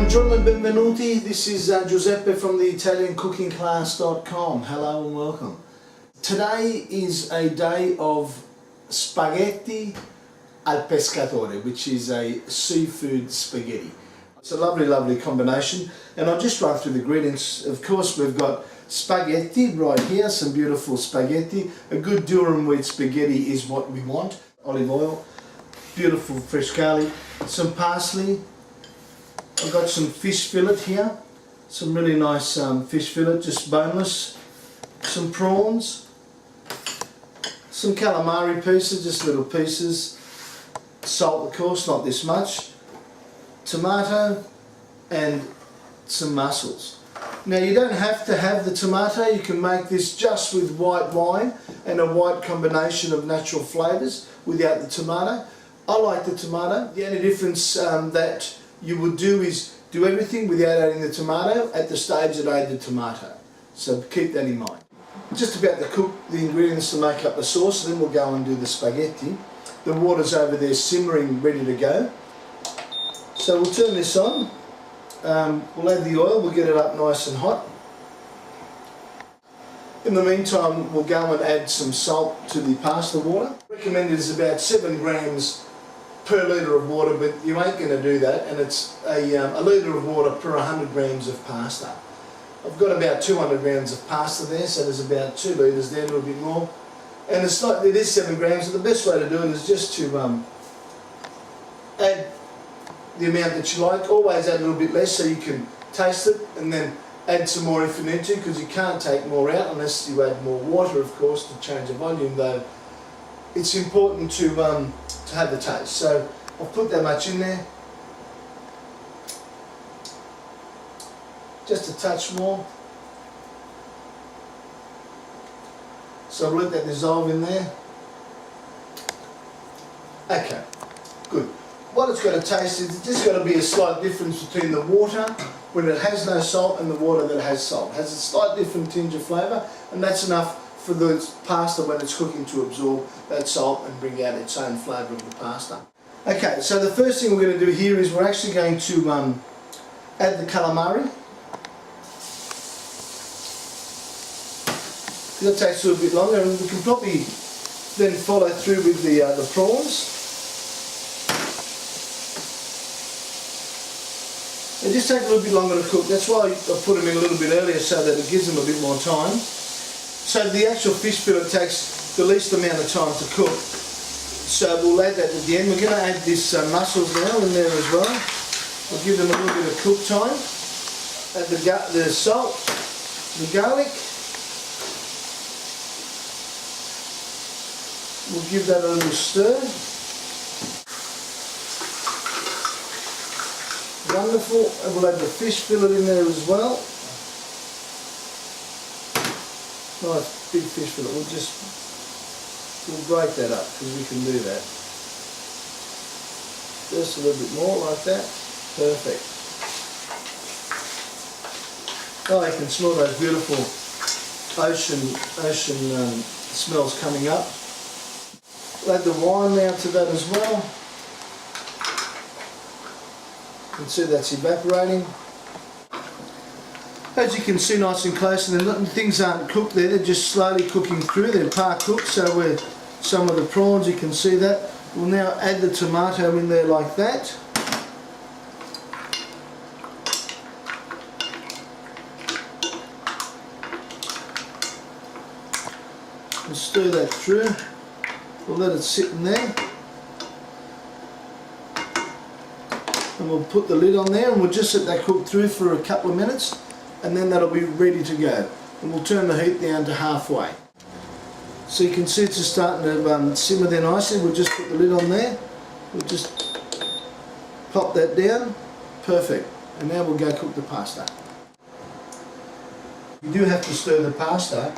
Buongiorno and benvenuti. This is Giuseppe from the ItalianCookingClass.com. Hello and welcome. Today is a day of spaghetti al pescatore, which is a seafood spaghetti. It's a lovely combination, and I'll just run through the ingredients. Of course, we've got spaghetti right here, some beautiful spaghetti. A good durum wheat spaghetti is what we want. Olive oil, beautiful fresh garlic, some parsley. I've got some fish fillet here, some really nice fish fillet, just boneless, some prawns, some calamari pieces, just little pieces, salt of course, not this much, tomato and some mussels. Now you don't have to have the tomato, you can make this just with white wine and a white combination of natural flavours without the tomato. I like the tomato. The only difference that you would do is do everything without adding the tomato at the stage that I add the tomato. So keep that in mind. Just about to cook the ingredients to make up the sauce, and then we'll go and do the spaghetti. The water's over there simmering, ready to go. So we'll turn this on. We'll add the oil, we'll get it up nice and hot. In the meantime, we'll go and add some salt to the pasta water. Recommended is about 7 grams per litre of water, but you ain't going to do that, and it's a litre of water per 100 grams of pasta. I've got about 200 grams of pasta there, so there's about 2 litres there, a little bit more. And it is 7 grams, so the best way to do it is just to add the amount that you like. Always add a little bit less so you can taste it, and then add some more if you need to, because you can't take more out unless you add more water, of course, to change the volume, though it's important to have the taste. So I'll put that much in there, just a touch more. So I'll let that dissolve in there. Okay, good. What it's got to taste is, it's just got to be a slight difference between the water when it has no salt and the water that has salt. It has a slight different tinge of flavour, and that's enough for the pasta when it's cooking to absorb that salt and bring out its own flavour of the pasta. Okay, so the first thing we're going to do here is we're actually going to add the calamari. That takes a little bit longer, and we can probably then follow through with the prawns. They just take a little bit longer to cook. That's why I put them in a little bit earlier, so that it gives them a bit more time. So the actual fish fillet takes the least amount of time to cook. So we'll add that at the end. We're going to add this mussels now in there as well. We'll give them a little bit of cook time. Add the salt, the garlic. We'll give that a little stir. Wonderful. And we'll add the fish fillet in there as well. Nice big fish fillet. We'll break that up because we can do that. Just a little bit more like that. Perfect. Oh, you can smell those beautiful ocean smells coming up. We'll add the wine now to that as well. You can see that's evaporating. As you can see nice and close, and things aren't cooked there, they're just slowly cooking through, they're par cooked, so with some of the prawns you can see that. We'll now add the tomato in there like that. We'll stir that through, we'll let it sit in there. And we'll put the lid on there, and we'll just let that cook through for a couple of minutes, and then that'll be ready to go. And we'll turn the heat down to halfway. So you can see it's just starting to simmer there nicely. We'll just put the lid on there. We'll just pop that down. Perfect. And now we'll go cook the pasta. You do have to stir the pasta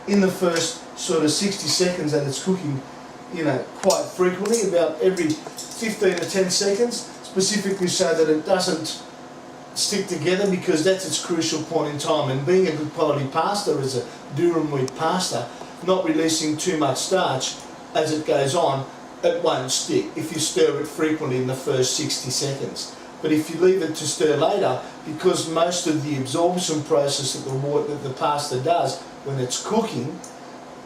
in the first sort of 60 seconds that it's cooking, you know, quite frequently, about every 15 to 10 seconds, specifically so that it doesn't stick together, because that's its crucial point in time. And being a good quality pasta is a durum wheat pasta, not releasing too much starch as it goes on, it won't stick if you stir it frequently in the first 60 seconds. But if you leave it to stir later, because most of the absorption process that the pasta does when it's cooking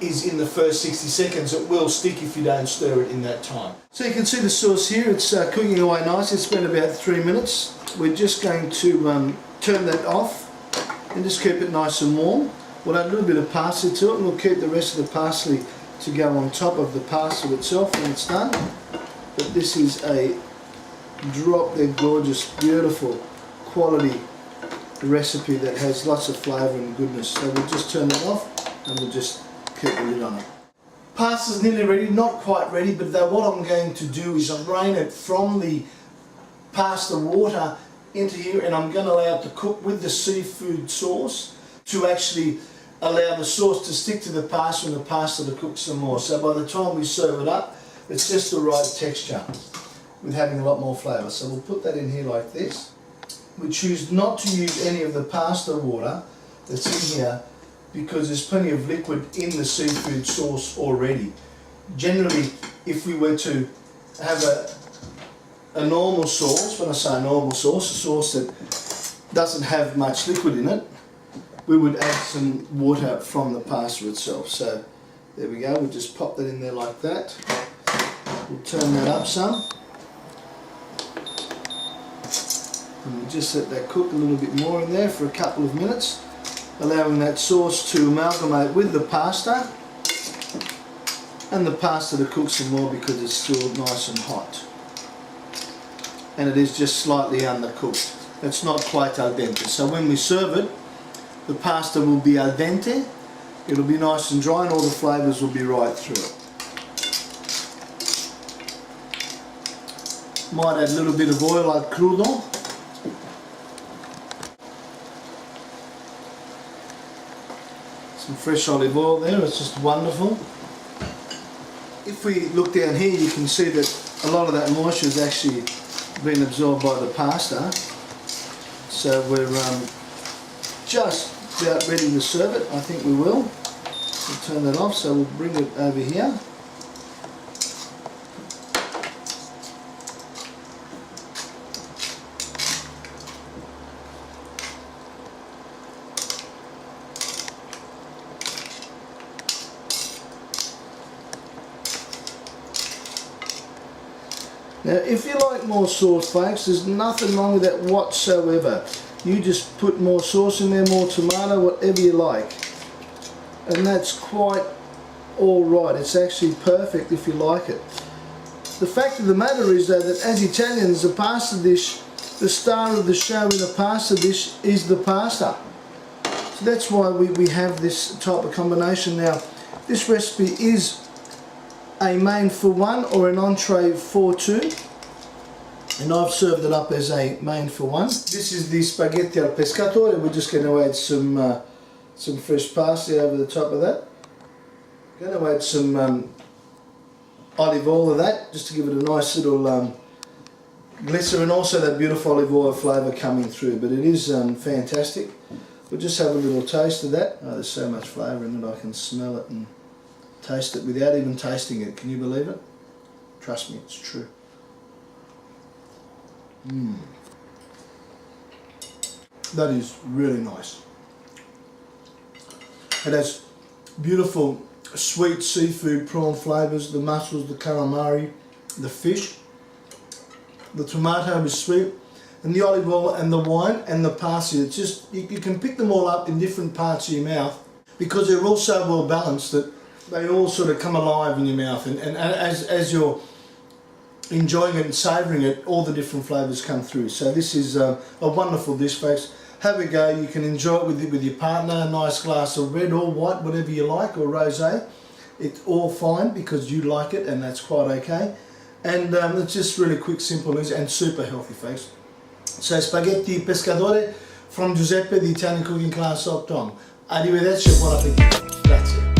is in the first 60 seconds, it will stick if you don't stir it in that time. So you can see the sauce here, it's cooking away nicely. It's been about 3 minutes. We're just going to turn that off and just keep it nice and warm. We'll add a little bit of parsley to it, and we'll keep the rest of the parsley to go on top of the pasta itself when it's done. But this is a drop dead gorgeous, beautiful quality recipe that has lots of flavour and goodness. So we'll just turn it off and we'll just keep the lid on it. Pasta's nearly ready, not quite ready, but what I'm going to do is drain it from the pasta water into here, and I'm going to allow it to cook with the seafood sauce to actually allow the sauce to stick to the pasta and the pasta to cook some more. So by the time we serve it up, it's just the right texture with having a lot more flavour. So we'll put that in here like this. We choose not to use any of the pasta water that's in here because there's plenty of liquid in the seafood sauce already. Generally, if we were to have a normal sauce, when I say normal sauce, a sauce that doesn't have much liquid in it, we would add some water from the pasta itself. So there we go, we'll just pop that in there like that. We'll turn that up some. And we'll just let that cook a little bit more in there for a couple of minutes, allowing that sauce to amalgamate with the pasta and the pasta to cook some more because it's still nice and hot. And it is just slightly undercooked. It's not quite al dente. So when we serve it, the pasta will be al dente, it'll be nice and dry, and all the flavours will be right through it. Might add a little bit of oil al crudo. Some fresh olive oil there, it's just wonderful. If we look down here, you can see that a lot of that moisture has actually been absorbed by the pasta. So we're just about ready to serve it. I think we will. We'll turn that off, so we'll bring it over here. Now if you like more sauce, folks, there's nothing wrong with that whatsoever. You just put more sauce in there, more tomato, whatever you like. And that's quite alright. It's actually perfect if you like it. The fact of the matter is though that as Italians, the pasta dish, the star of the show in a pasta dish is the pasta. So that's why we have this type of combination. Now this recipe is a main for one or an entree for two, and I've served it up as a main for one. This is the spaghetti al pescatore. We're just going to add some fresh parsley over the top of that. Going to add some olive oil of that, just to give it a nice little glitter, and also that beautiful olive oil flavour coming through. But it is fantastic. We'll just have a little taste of that. Oh, there's so much flavour in it, I can smell it and taste it without even tasting it. Can you believe it? Trust me, it's true. That is really nice. It has beautiful sweet seafood prawn flavours, the mussels, the calamari, the fish. The tomato is sweet, and the olive oil and the wine and the parsley. It's just, you can pick them all up in different parts of your mouth because they're all so well balanced that they all sort of come alive in your mouth, and as you're enjoying it and savouring it, all the different flavours come through. So this is a wonderful dish, folks. Have a go. You can enjoy it with your partner, a nice glass of red or white, whatever you like, or rosé. It's all fine because you like it, and that's quite okay. And it's just really quick, simple, and super healthy, folks. So spaghetti pescatore from Giuseppe, the ItalianCookingClass.com. Arrivederci e buon appetito. Grazie.